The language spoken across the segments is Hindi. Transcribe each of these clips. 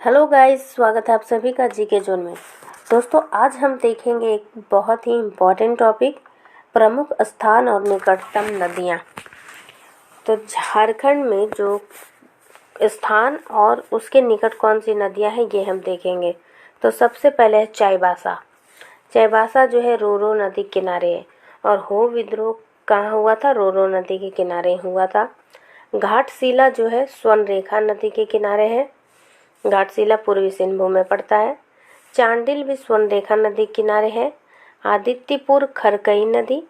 हेलो गाइस, स्वागत है आप सभी का जीके जोन में। दोस्तों, आज हम देखेंगे एक बहुत ही इम्पोर्टेंट टॉपिक, प्रमुख स्थान और निकटतम नदियाँ। तो झारखंड में जो स्थान और उसके निकट कौन सी नदियाँ हैं ये हम देखेंगे। तो सबसे पहले है चाईबासा। चाईबासा जो है रोरो नदी किनारे है और हो विद्रोह कहाँ हुआ था? रोरो नदी के किनारे हुआ था। घाटशिला जो है स्वर्णरेखा नदी के किनारे है। घाटशिला पूर्वी सिंहभूम में पड़ता है। चांडिल भी स्वर्णरेखा नदी किनारे है। आदित्यपुर खरकई नदी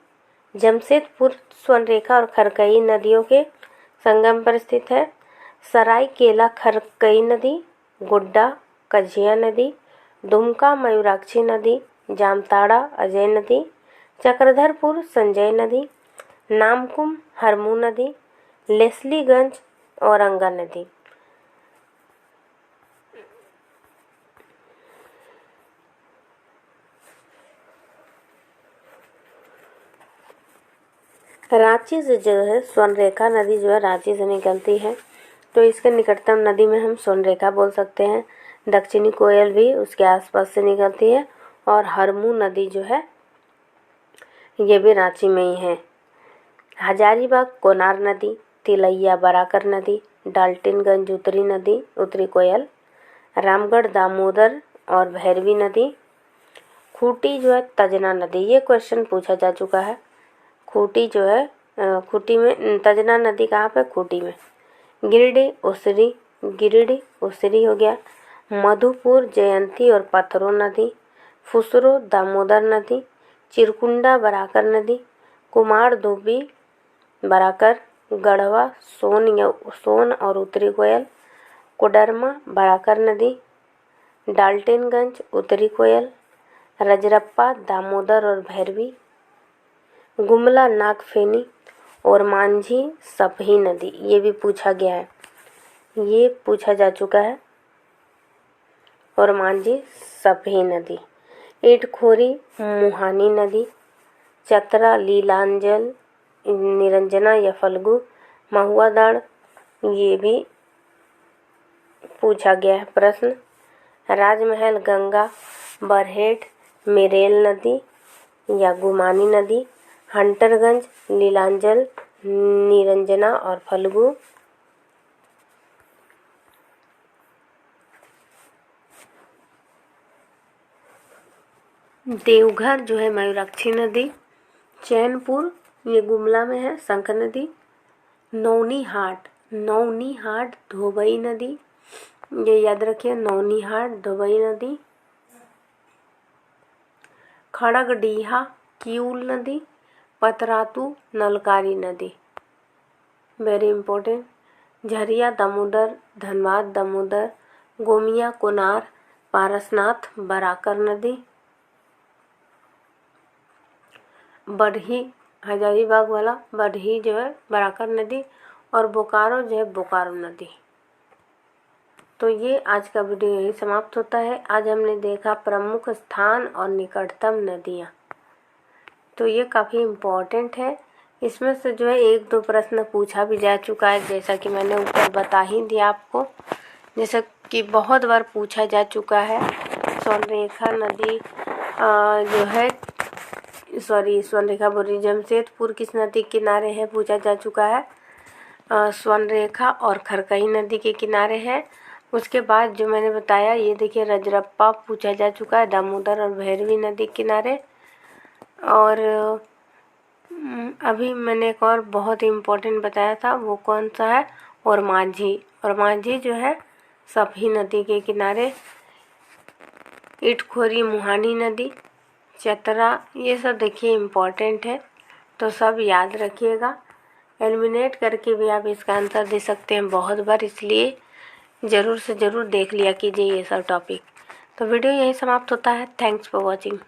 जमशेदपुर स्वर्णरेखा और खरकई नदियों के संगम पर स्थित है। सरायकेला खरकई नदी, गोड्डा कझिया नदी, दुमका मयूराक्षी नदी, जामताड़ा अजय नदी, चक्रधरपुर संजय नदी, नामकुम हरमू नदी, लेस्लीगंज औरंगा नदी। रांची से जो है स्वर्णरेखा नदी जो है रांची से निकलती है, तो इसके निकटतम नदी में हम स्वर्णरेखा बोल सकते हैं। दक्षिणी कोयल भी उसके आसपास से निकलती है और हरमू नदी जो है ये भी रांची में ही है। हजारीबाग कोनार नदी, तिलैया बराकर नदी, डाल्टनगंज उत्तरी नदी उत्तरी कोयल, रामगढ़ दामोदर और भैरवी नदी, खूंटी जो है तजना नदी। ये क्वेश्चन पूछा जा चुका है। खूंटी जो है खूंटी में तजना नदी कहाँ पे? खूंटी में। गिरिडीह उसरी हो गया। मधुपुर जयंती और पथरो नदी, फुसरो दामोदर नदी, चिरकुंडा बराकर नदी, कुमार धोबी बराकर, गढ़वा सोन और उत्तरी कोयल, कोडरमा बराकर नदी, डाल्टनगंज उत्तरी कोयल, रजरप्पा दामोदर और भैरवी, गुमला नागफेनी और मांझी सपही नदी। ये भी पूछा गया है, ये पूछा जा चुका है। और मांझी सपही नदी, इटखोरी मुहानी नदी, चतरा लीलांजल निरंजना या फल्गु, महुआदाड़ ये भी पूछा गया है प्रश्न। राजमहल गंगा, बरहेट मेरेल नदी या गुमानी नदी, हंटरगंज लीलांजल निरंजना और फल्गु, देवघर जो है मयूराक्षी नदी, चैनपुर ये गुमला में है शंख नदी, नौनीहाट धोबई नदी, ये याद रखिए नौनीहाट धोबई नदी, खड़गडीहा किऊल नदी, पतरातू नलकारी नदी, वेरी इंपॉर्टेंट, झरिया दामोदर धनबाद दामोदर, गोमिया कोनार पारसनाथ बराकर नदी, बढ़ी हजारीबाग वाला बढ़ी जो है बराकर नदी और बोकारो जो है बोकारो नदी। तो ये आज का वीडियो यही समाप्त होता है। आज हमने देखा प्रमुख स्थान और निकटतम नदियाँ, तो ये काफ़ी इम्पोर्टेंट है। इसमें से जो है एक दो प्रश्न पूछा भी जा चुका है, जैसा कि मैंने ऊपर बता ही दिया आपको, जैसा कि बहुत बार पूछा जा चुका है। स्वर्णरेखा नदी जो है स्वर्णरेखा बोली जमशेदपुर किस नदी के किनारे है पूछा जा चुका है। स्वर्णरेखा और खरकई नदी के किनारे है। उसके बाद जो मैंने बताया ये देखिए रजरप्पा पूछा जा चुका है, दामोदर और भैरवी नदी के किनारे। और अभी मैंने एक और बहुत इम्पोर्टेंट बताया था, वो कौन सा है? और मांझी जो है सपही नदी के किनारे। इटखोरी मुहानी नदी, चतरा, ये सब देखिए इम्पोर्टेंट है, तो सब याद रखिएगा। एलिमिनेट करके भी आप इसका आंसर दे सकते हैं बहुत बार, इसलिए ज़रूर से ज़रूर देख लिया कीजिए ये सब टॉपिक। तो वीडियो यही समाप्त होता है। Thanks for watching.